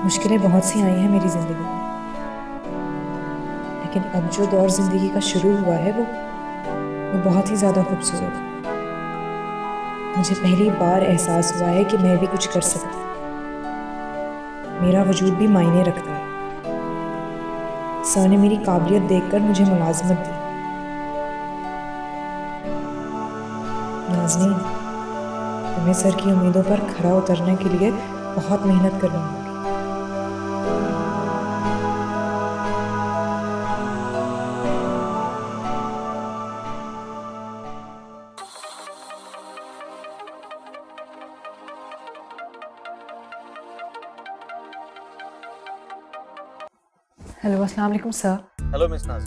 मुश्किलें बहुत सी आई हैं मेरी ज़िंदगी में, लेकिन अब जो दौर ज़िंदगी का शुरू हुआ है वो बहुत ही ज़्यादा खूबसूरत है। मुझे पहली बार एहसास हुआ है कि मैं भी कुछ कर सकती हूँ, मेरा वजूद भी मायने रखता है। सर ने मेरी काबिलियत देखकर मुझे मुलाजमत दी। नाज़नीन, तुम्हें सर की उम्मीदों पर खरा उतरने के लिए बहुत मेहनत करनी होगी। हेलो, अस्सलाम वालेकुम सर। हेलो मिस नाज़,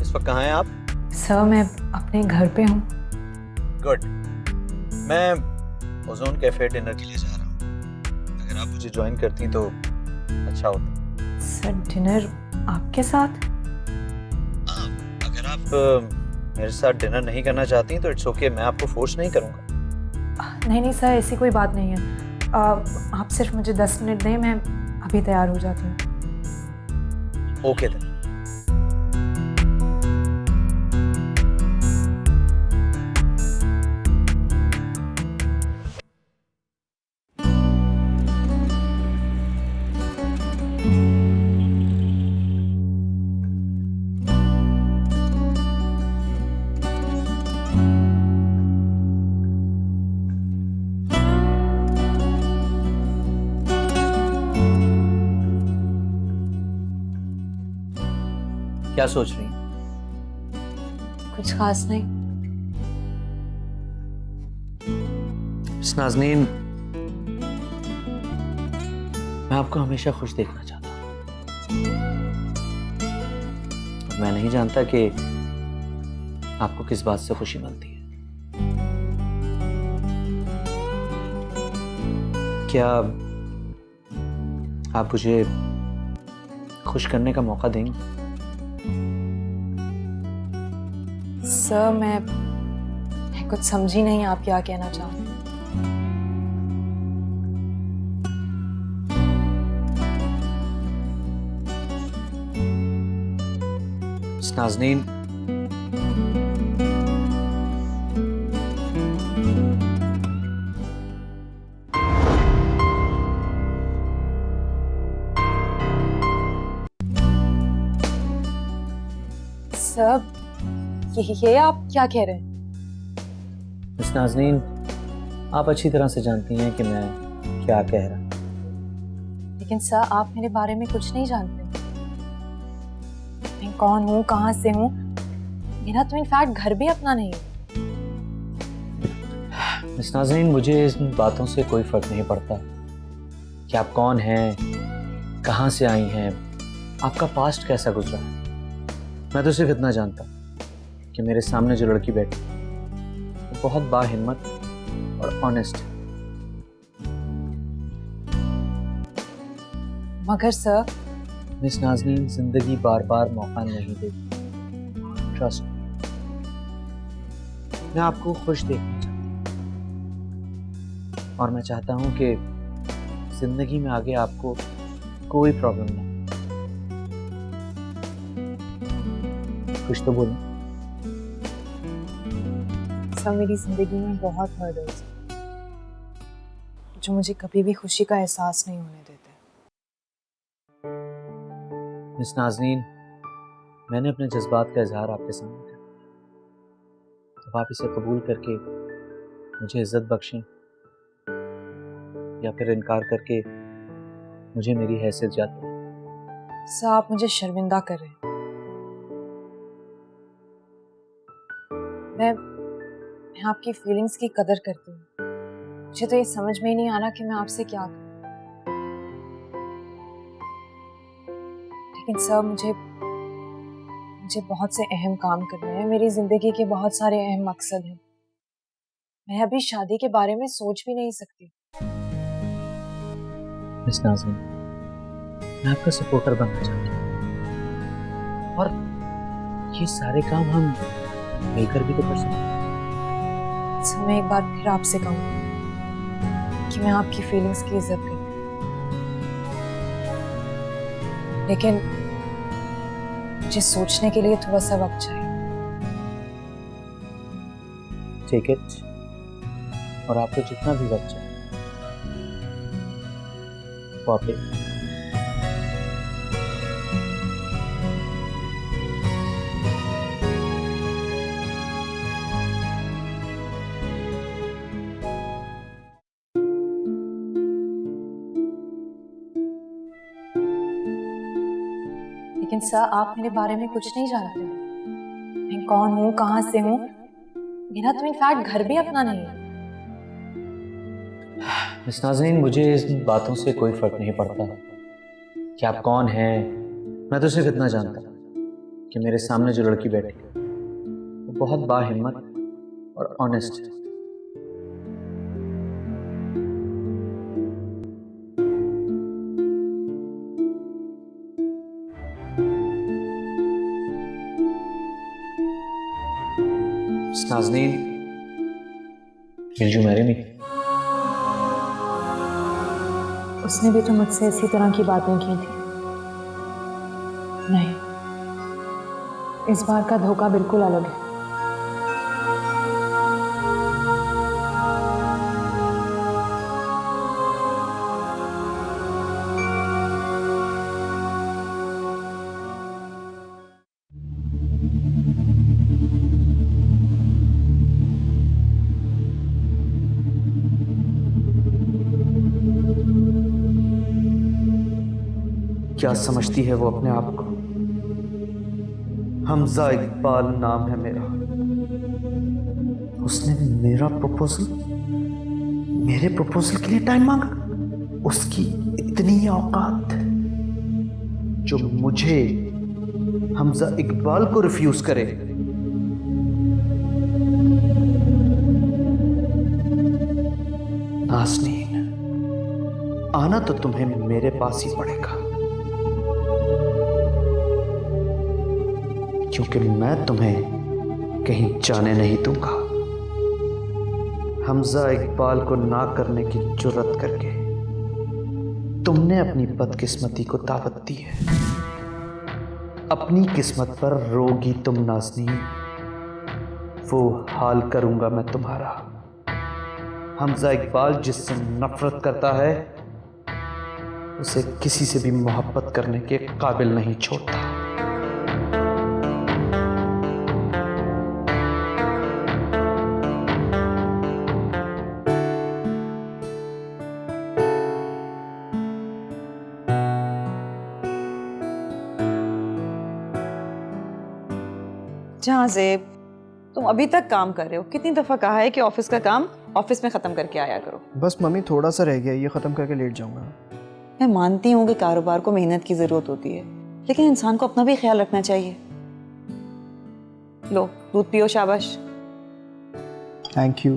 इस वक्त कहाँ हैं आप? सर मैं अपने घर पे हूँ। गुड। मैं ओज़ोन कैफ़े डिनर के लिए जा रहा हूँ। अगर आप मुझे ज्वाइन करती तो अच्छा होता। सर डिनर आपके साथ? अगर आप मेरे साथ डिनर नहीं करना चाहती तो इट्स ओके, मैं आपको फोर्स नहीं करूँगा। नहीं नहीं सर, ऐसी कोई बात नहीं है। आप सिर्फ मुझे 10 मिनट दें, मैं अभी तैयार हो जाती हूँ। Okay then. क्या सोच रही हैं? कुछ खास नहीं। मिस नाज़नीन, मैं आपको हमेशा खुश देखना चाहता हूँ। मैं नहीं जानता कि आपको किस बात से खुशी मिलती है। क्या आप मुझे खुश करने का मौका देंगे? सर मैं कुछ समझी नहीं, आप क्या कहना चाहते हैं? मिस नाज़नीन, सर ये आप क्या कह रहे हैं? मिस नाज़नीन, आप अच्छी तरह से जानती हैं कि मैं क्या कह रहा हूँ। लेकिन सर आप मेरे बारे में कुछ नहीं जानते। मैं कौन हूँ, कहाँ से हूँ, मेरा तो इनफैक्ट घर भी अपना नहीं है। मिस नाज़नीन, मुझे इन बातों से कोई फर्क नहीं पड़ता कि आप कौन हैं, कहाँ से आई हैं, आपका पास्ट कैसा गुजरा है। मैं तो सिर्फ इतना जानता कि मेरे सामने जो लड़की बैठी वो बहुत बाहिम्मत और ऑनेस्ट है। मगर सर मिस नाज़नीन, जिंदगी बार बार मौका नहीं देती। ट्रस्ट मी, मैं आपको खुश देखना चाहता हूँ और मैं चाहता हूँ कि जिंदगी में आगे आपको कोई प्रॉब्लम ना हो। कुछ तो बोलो। सर मेरी जिंदगी में बहुत हर्डल्स हैं जो मुझे कभी भी खुशी का एहसास नहीं होने देते। मिस नाज़नीन, मैंने अपने जज्बात का इजहार आपके सामने कर दिया। अब आप इसे कबूल करके मुझे इज्जत बख्शें या फिर इनकार करके मुझे मेरी हैसियत जाती है। सर आप मुझे शर्मिंदा कर रहे हैं। मैं आपकी फीलिंग्स की कदर करती हूँ। मुझे तो ये समझ में ही नहीं आ रहा कि मैं आपसे क्या करूं। लेकिन सर मुझे बहुत से अहम काम करने हैं। मेरी जिंदगी के बहुत सारे अहम मकसद हैं। मैं अभी शादी के बारे में सोच भी नहीं सकती। मिस नाज़नीन, मैं आपका सपोर्टर बनना चाहता हूँ और ये सारे काम हम मिलकर भी तो कर सकते हैं। सर मैं एक बार फिर आपसे कहूँ कि मैं आपकी फीलिंग्स की इज्जत करती हूँ, लेकिन मुझे सोचने के लिए थोड़ा सा वक्त चाहिए। टेक इट, और आपको जितना भी वक्त चाहिए वो आप ले। लेकिन सर, आप मेरे बारे में कुछ नहीं जानते हो। मैं कौन हूँ, कहाँ से हूँ। मेरा तो इनफैक्ट घर भी अपना नहीं है। मिस नाज़रीन, मुझे इस बातों से कोई फर्क नहीं पड़ता कि आप कौन हैं। मैं तो सिर्फ इतना जानता कि मेरे सामने जो लड़की बैठी है वो बहुत बाहिम्मत और ऑनेस्ट है। मिस नाज़रीन, विल यू मैरी मी? उसने भी तो मुझसे इसी तरह की बातें की थी। नहीं, इस बार का धोखा बिल्कुल अलग है। क्या समझती है वो अपने आप को? हमजा इकबाल नाम है मेरा। उसने मेरे प्रपोजल के लिए टाइम मांगा। उसकी इतनी औकात जो मुझे, हमजा इकबाल को रिफ्यूज करे। नाज़नीन, आना तो तुम्हें मेरे पास ही पड़ेगा, क्योंकि मैं तुम्हें कहीं जाने नहीं दूंगा। हमजा इकबाल को ना करने की जुर्रत करके तुमने अपनी बदकिस्मती को दावत दी है। अपनी किस्मत पर रोगी तुम नाज़नीन, वो हाल करूंगा मैं तुम्हारा। हमजा इकबाल जिससे नफरत करता है उसे किसी से भी मोहब्बत करने के काबिल नहीं छोड़ता। जहाँ से तुम अभी तक काम कर रहे हो, कितनी दफा कहा है कि ऑफिस का काम ऑफिस में खत्म करके आया करो। बस मम्मी, थोड़ा सा रह गया, ये ख़त्म करके लेट जाऊंगा। मैं मानती हूँ कि कारोबार को मेहनत की ज़रूरत होती है, लेकिन इंसान को अपना भी ख्याल रखना चाहिए। लो दूध पियो, शाबाश। Thank you.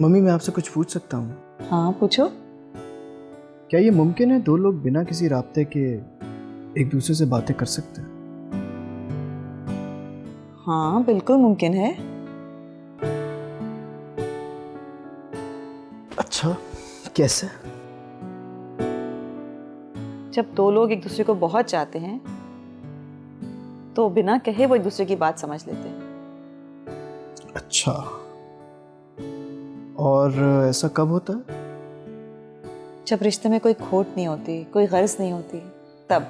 मम्मी, मैं आपसे कुछ पूछ सकता हूँ? हाँ पूछो। क्या ये मुमकिन है दो लोग बिना किसी राब्ते के एक दूसरे से बातें कर सकते हैं? हाँ बिल्कुल मुमकिन है। अच्छा, कैसे? जब दो लोग एक दूसरे को बहुत चाहते हैं तो बिना कहे वो एक दूसरे की बात समझ लेते हैं। अच्छा, और ऐसा कब होता है? जब रिश्ते में कोई खोट नहीं होती, कोई गर्ज नहीं होती, तब।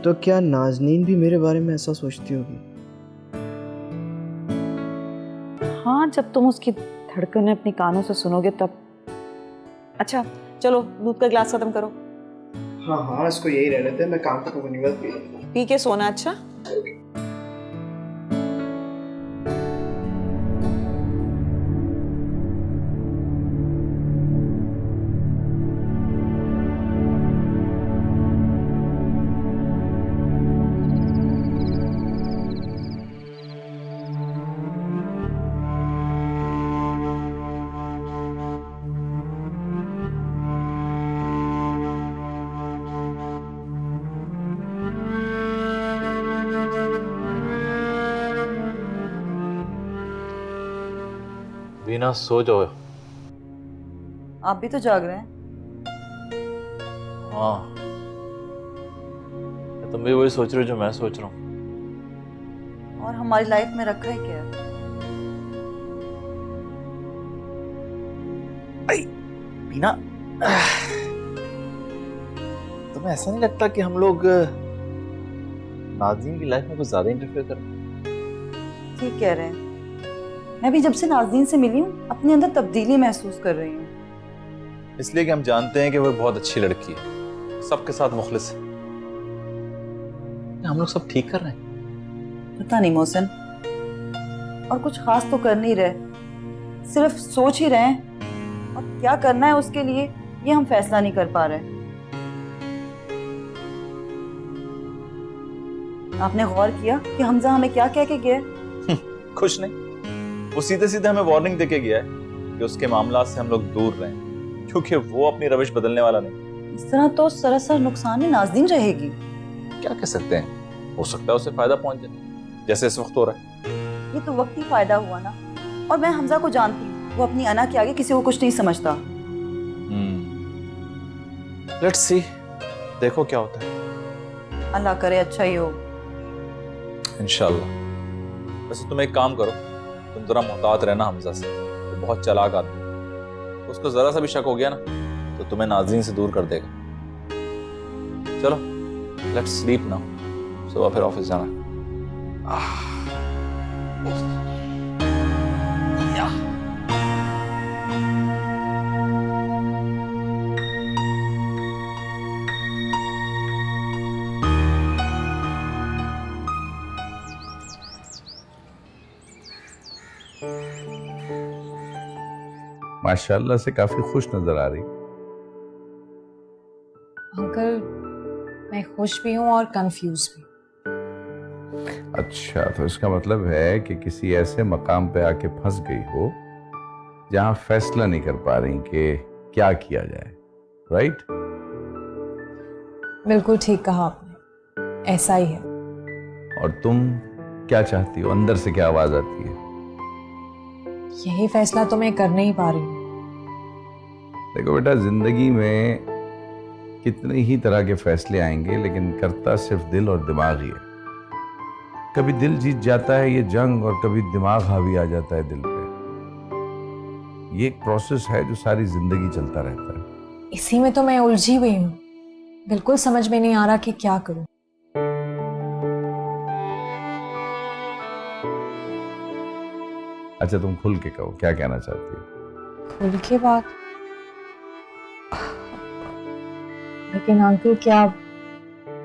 तो क्या नाज़नीन भी मेरे बारे में ऐसा सोचती होगी? हाँ, जब तुम उसकी धड़कनें अपनी कानों से सुनोगे तब। अच्छा चलो दूध का गिलास खत्म करो। हाँ, इसको यही रहने दे, मैं काम खत्म करने के बाद पी के सोना। अच्छा वीना, सो जाओ। आप भी तो जाग रहे हैं। हाँ, तुम भी वही सोच रहे हो जो मैं सोच रहा हूँ। और हमारी लाइफ में रखा है क्या? बीना, तुम्हें ऐसा नहीं लगता कि हम लोग नाज़नीन की लाइफ में कुछ ज्यादा इंटरफेयर कर रहे हैं? ठीक कह रहे हैं। मैं भी जब से नाज़नीन से मिली हूँ अपने अंदर तब्दीली महसूस कर रही हूँ। इसलिए कि हम जानते हैं कि वो बहुत अच्छी लड़की है, सबके साथ मुखलिस है। हम लोग सब ठीक कर रहे हैं? पता नहीं मोहसिन, और कुछ खास तो कर नहीं रहे, सिर्फ सोच ही रहे हैं, और क्या करना है उसके लिए ये हम फैसला नहीं कर पा रहे। आपने गौर किया कि हमजा हमें क्या कह के गया? कुछ नहीं, वो सीधे सीधे हमें वार्निंग देके गया है कि उसके मामला से हम लोग दूर रहें, क्योंकि वो अपनी रविश बदलने वाला नहीं। इस तरह तो सरासर नुकसान में नाज़नीन रहेगी। क्या कह सकते हैं, हो सकता है उसे फायदा पहुंच जाए, जैसे इस वक्त हो रहा है। ये तो वक्ती फायदा हुआ ना, और मैं हमजा को जानती हूँ, वो अपनी अना के आगे किसी को कुछ नहीं समझता। लेट्स सी, देखो क्या होता है। अल्लाह करे अच्छा ही हो। इंशाल्लाह। वैसे तुम एक काम करो, तुम जरा मोहतात रहना हमजा से, वो बहुत चालाक आदमी है। उसको जरा सा भी शक हो गया ना तो तुम्हें नाज़नीन से दूर कर देगा। चलो लेट्स स्लीप नाउ, सुबह फिर ऑफिस जाना है। माशाल्लाह से काफी खुश नजर आ रही। अंकल, मैं खुश भी हूँ और कंफ्यूज भी। अच्छा, तो इसका मतलब है कि किसी ऐसे मकाम पे आके फंस गई हो जहां फैसला नहीं कर पा रही कि क्या किया जाए, राइट? बिल्कुल ठीक कहा आपने, ऐसा ही है। और तुम क्या चाहती हो, अंदर से क्या आवाज आती है? यही फैसला तो मैं कर नहीं पा रही हूँ। देखो बेटा, जिंदगी में कितने ही तरह के फैसले आएंगे, लेकिन करता सिर्फ दिल और दिमाग ही है। कभी दिल जीत जाता है ये जंग, और कभी दिमाग हावी आ जाता है दिल पे। ये एक प्रोसेस है जो सारी जिंदगी चलता रहता है। इसी में तो मैं उलझी हुई हूँ, बिल्कुल समझ में नहीं आ रहा कि क्या करूँ। अच्छा, तुम खुल के कहो, क्या कहना चाहती हो? खुल के बात? लेकिन अंकल, क्या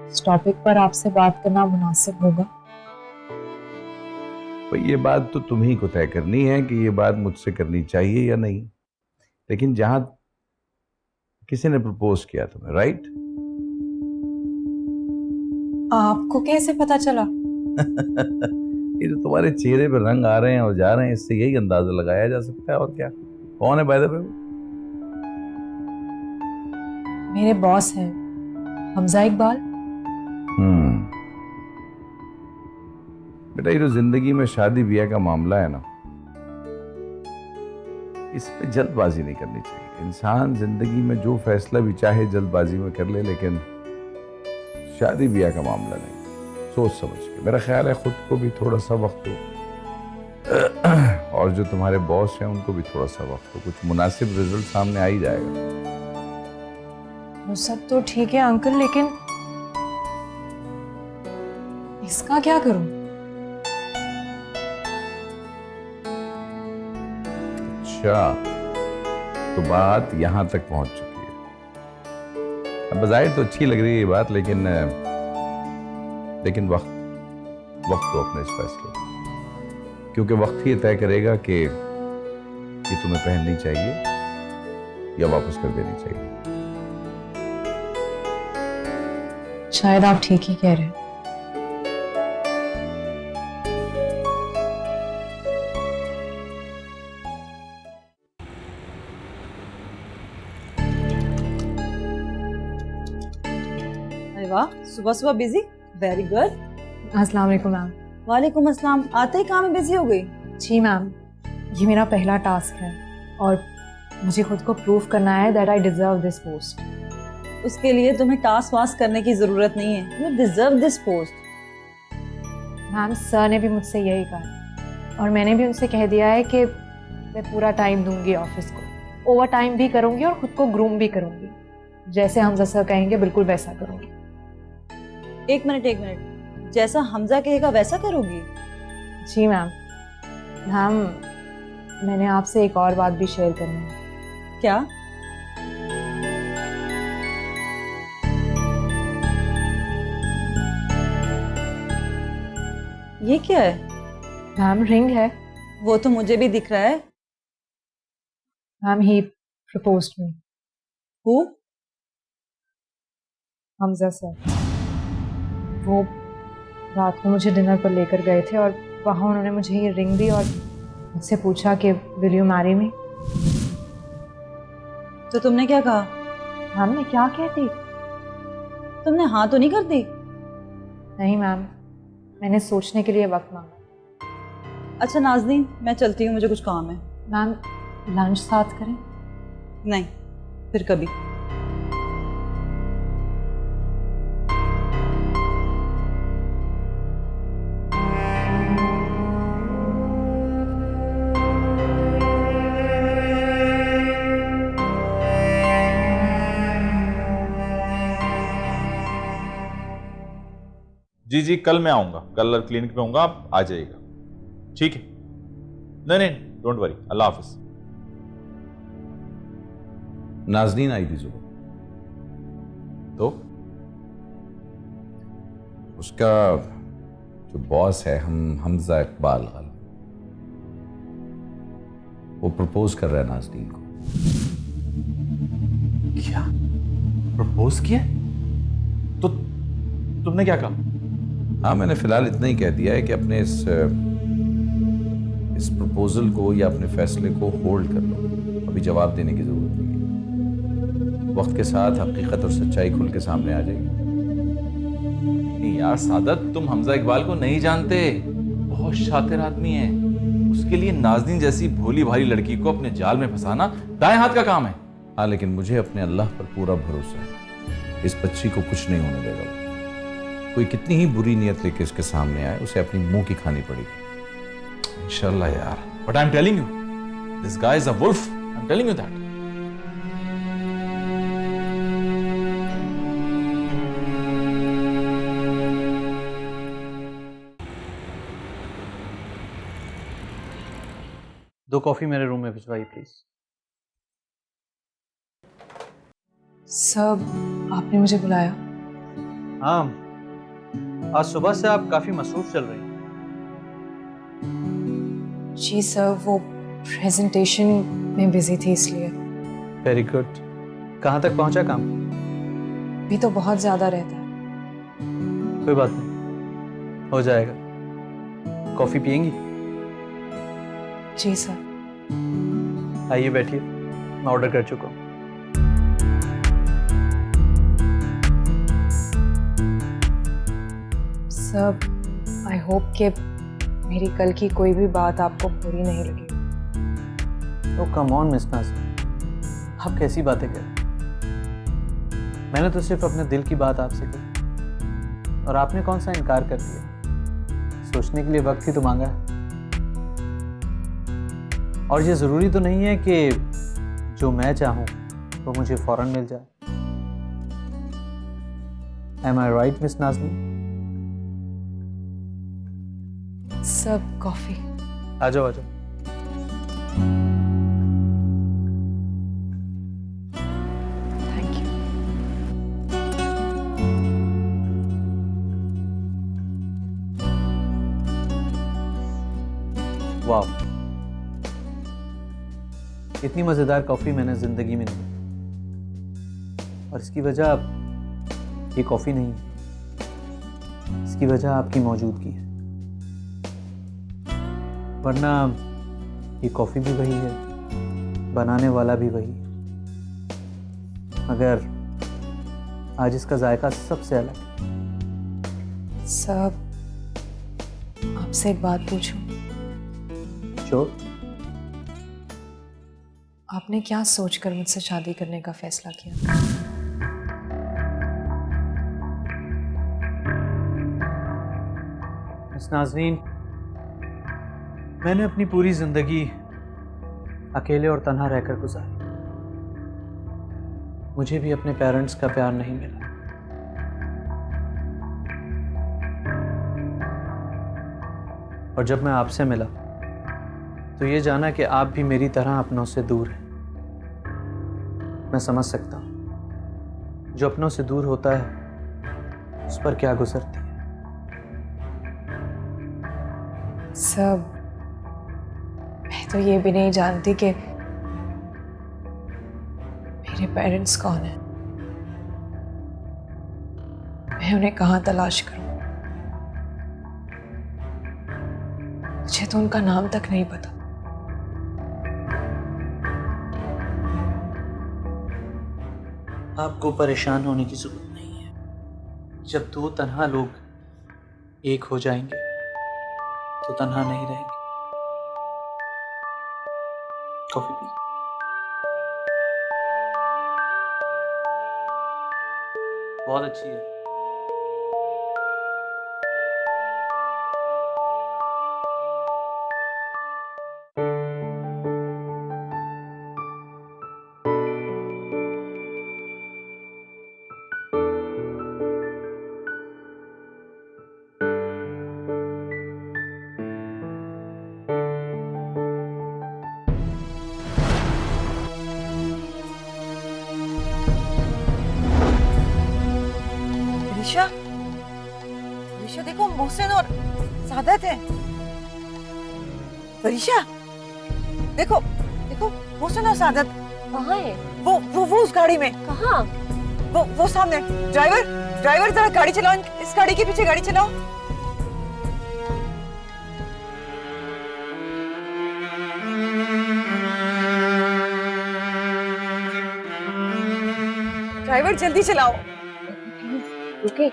इस टॉपिक पर आपसे बात करना मुनासिब होगा? भाई, ये बात तो तुम ही को तय करनी है कि ये बात मुझसे करनी चाहिए या नहीं। लेकिन जहां किसी ने प्रपोज किया तुम्हें, राइट? आपको कैसे पता चला? ये जो तुम्हारे चेहरे पे रंग आ रहे हैं और जा रहे हैं, इससे यही अंदाजा लगाया जा सकता है। और क्या? कौन है बाय द वे? मेरे बॉस हैं, हमजा इकबाल। बेटा, ये जो जिंदगी में शादी ब्याह का मामला है ना, इस पे जल्दबाजी नहीं करनी चाहिए। इंसान जिंदगी में जो फैसला भी चाहे जल्दबाजी में कर ले, लेकिन शादी ब्याह का मामला नहीं, सोच समझ के। मेरा ख्याल है खुद को भी थोड़ा सा वक्त दो, और जो तुम्हारे बॉस हैं उनको भी थोड़ा सा वक्त दो। कुछ मुनासिब रिजल्ट सामने आ ही जाएगा। वो सब तो ठीक है अंकल, लेकिन इसका क्या करूं? अच्छा, तो बात यहां तक पहुंच चुकी है। अब बज़ाहिर तो अच्छी लग रही है ये बात, लेकिन वक्त दो अपने इस फैसले, क्योंकि वक्त ही तय करेगा कि तुम्हें पहननी चाहिए या वापस कर देनी चाहिए। शायद आप ठीक ही कह रहे हैं। अरे वाह, सुबह सुबह बिजी, वेरी गुड। अस्सलाम वालेकुम मैम। वालेकुम अस्सलाम। आते ही काम में बिजी हो गई? जी मैम, ये मेरा पहला टास्क है और मुझे खुद को प्रूव करना है that I deserve this post. उसके लिए तुम्हें टास्क वास्क करने की जरूरत नहीं है, you deserve this post. Ma'am sir ने भी मुझसे यही कहा और मैंने भी उनसे कह दिया है कि मैं पूरा टाइम दूंगी ऑफिस को, ओवर टाइम भी करूंगी और खुद को ग्रूम भी करूंगी। जैसे हमजा सर कहेंगे बिल्कुल वैसा करूंगी। एक मिनट, जैसा हमजा कहेगा वैसा करोगी? जी मैम। मैम मैंने आपसे एक और बात भी शेयर करनी है। क्या? ये क्या है? मैम रिंग है। वो तो मुझे भी दिख रहा है। Ma'am he proposed me. Who? Hamza sir. वो रात को मुझे डिनर पर लेकर गए थे और वहाँ उन्होंने मुझे ये रिंग दी और मुझसे पूछा कि विल यू मैरी मी। तो तुमने क्या कहा? मैम मैं क्या कहती? तुमने हाँ तो नहीं कर दी? नहीं मैम, मैंने सोचने के लिए वक्त मांगा। अच्छा नाज़नीन, मैं चलती हूँ, मुझे कुछ काम है। मैम लंच साथ करें? नहीं, फिर कभी। जी जी, कल मैं आऊंगा, कल क्लिनिक पे आऊंगा, आप आ जाइएगा, ठीक है? नहीं, डोंट वरी, अल्लाह हाफिज। नाज़नीन आई थी सुबह, तो उसका जो बॉस है हमजा इकबाल गालिब, वो प्रपोज कर रहा है नाज़नीन को। क्या प्रपोज किया? तो तुमने क्या कहा? हाँ, मैंने फिलहाल इतना ही कह दिया है कि अपने इस प्रपोजल को या अपने फैसले को होल्ड कर लो, अभी जवाब देने की जरूरत नहीं है। वक्त के साथ हकीकत और सच्चाई खुल के सामने आ जाएगी। नहीं यार सादत, तुम हमजा इकबाल को नहीं जानते, बहुत शातिर आदमी है। उसके लिए नाज़नीन जैसी भोली भाली लड़की को अपने जाल में फंसाना दाएं हाथ का काम है। हाँ, लेकिन मुझे अपने अल्लाह पर पूरा भरोसा है, इस बच्ची को कुछ नहीं होने देगा। कोई कितनी ही बुरी नियत लेके इसके सामने आए, उसे अपनी मुंह की खानी पड़ेगी। इंशाल्लाह यार, but I am telling you, this guy is a wolf, I am telling you that. दो कॉफी मेरे रूम में भिजवाइए प्लीज। सब आपने मुझे बुलाया? हाँ, आज सुबह से आप काफी मसरूफ चल रही हैं। जी सर, वो प्रेजेंटेशन में बिजी थी इसलिए। Very good. कहाँ तक पहुंचा काम? भी तो बहुत ज्यादा रहता है। कोई बात नहीं, हो जाएगा। कॉफी पियेंगी? जी सर। आइए बैठिए, मैं ऑर्डर कर चुका हूँ। सर, आई होप कि मेरी कल की कोई भी बात आपको बुरी नहीं लगी। तो कम ऑन मिस नाज़नीन, आप कैसी बातें कर रहे हैं? मैंने तो सिर्फ अपने दिल की बात आपसे कही और आपने कौन सा इनकार कर दिया। सोचने के लिए वक्त ही तो मांगा है। और ये ज़रूरी तो नहीं है कि जो मैं चाहूँ वो मुझे फ़ौरन मिल जाए। Am I right, miss Nazneen? सब कॉफी। आ जाओ आ जाओ। Thank you. वाह, इतनी मज़ेदार कॉफ़ी मैंने ज़िंदगी में नहीं पी। और इसकी वजह ये कॉफ़ी नहीं है, इसकी वजह आपकी मौजूदगी है। वरना ये कॉफ़ी भी वही है, बनाने वाला भी वही है, मगर आज इसका जायका सबसे अलग है। सब, आपसे एक बात पूछूं? जो आपने क्या सोचकर मुझसे शादी करने का फैसला किया? मिस नाज़नीन, मैंने अपनी पूरी जिंदगी अकेले और तन्हा रहकर गुजारी। मुझे भी अपने पेरेंट्स का प्यार नहीं मिला। और जब मैं आपसे मिला तो ये जाना कि आप भी मेरी तरह अपनों से दूर हैं। मैं समझ सकता हूं जो अपनों से दूर होता है उस पर क्या गुजरती है। सब मैं तो ये भी नहीं जानती कि मेरे पेरेंट्स कौन हैं। मैं उन्हें कहाँ तलाश करूं? मुझे तो उनका नाम तक नहीं पता। आपको परेशान होने की जरूरत नहीं है। जब दो तन्हा लोग एक हो जाएंगे तो तन्हा नहीं रहेंगे। Coffee P. बहुत अच्छी है। ऋषा, ऋषा देखो मोहसिन और सादत है। ऋषा देखो देखो मोहसिन और सादत कहाँ है? वो उस गाड़ी में। कहाँ? वो सामने। ड्राइवर जरा गाड़ी चलाओ, इस गाड़ी के पीछे गाड़ी चलाओ। ड्राइवर जल्दी चलाओ। रुके।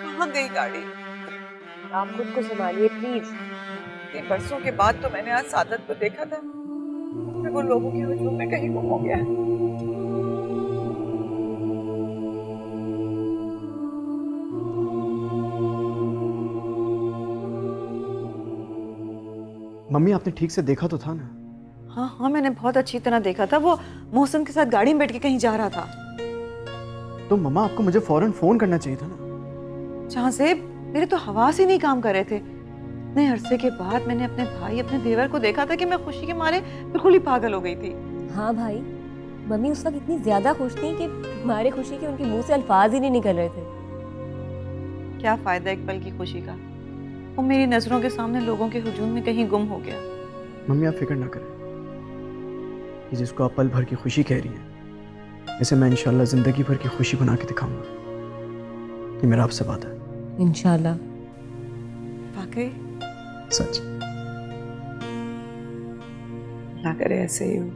कहाँ गई गाड़ी? आप खुद को संभालिए प्लीज। इतने बरसों के बाद तो मैंने आज सादत को देखा था, फिर वो लोगों के हुजूम में कहीं गुम हो गया। मम्मी आपने ठीक से देखा तो था ना? हाँ हाँ मैंने बहुत अच्छी तरह देखा था। वो मोहसिन के साथ गाड़ी में बैठ के कहीं जा रहा था। तो मम्मा आपको मुझे फौरन फोन करना चाहिए था ना। जहाँ से मेरे तो हवास ही नहीं काम कर रहे थे। इतने अरसे के बाद मैंने अपने भाई अपने देवर को देखा था कि मैं खुशी के मारे बिल्कुल ही पागल हो गई थी। हाँ भाई, मम्मी उस वक्त इतनी ज्यादा खुश थी कि हमारे खुशी के उनके मुंह से अल्फाज ही नहीं निकल रहे थे। क्या फायदा एक पल की खुशी का, वो मेरी नजरों के सामने लोगों के हुजूम में कहीं गुम हो गया। मम्मी आप फिक्र ना करें, कि जिसको आप पल भर की खुशी कह रही हैं, इसे मैं इंशाल्लाह जिंदगी भर की खुशी बना के दिखाऊंगा। ये मेरा आपसे वादा है। इंशाल्लाह। वाकई? सच। ना करे ऐसे ही हो।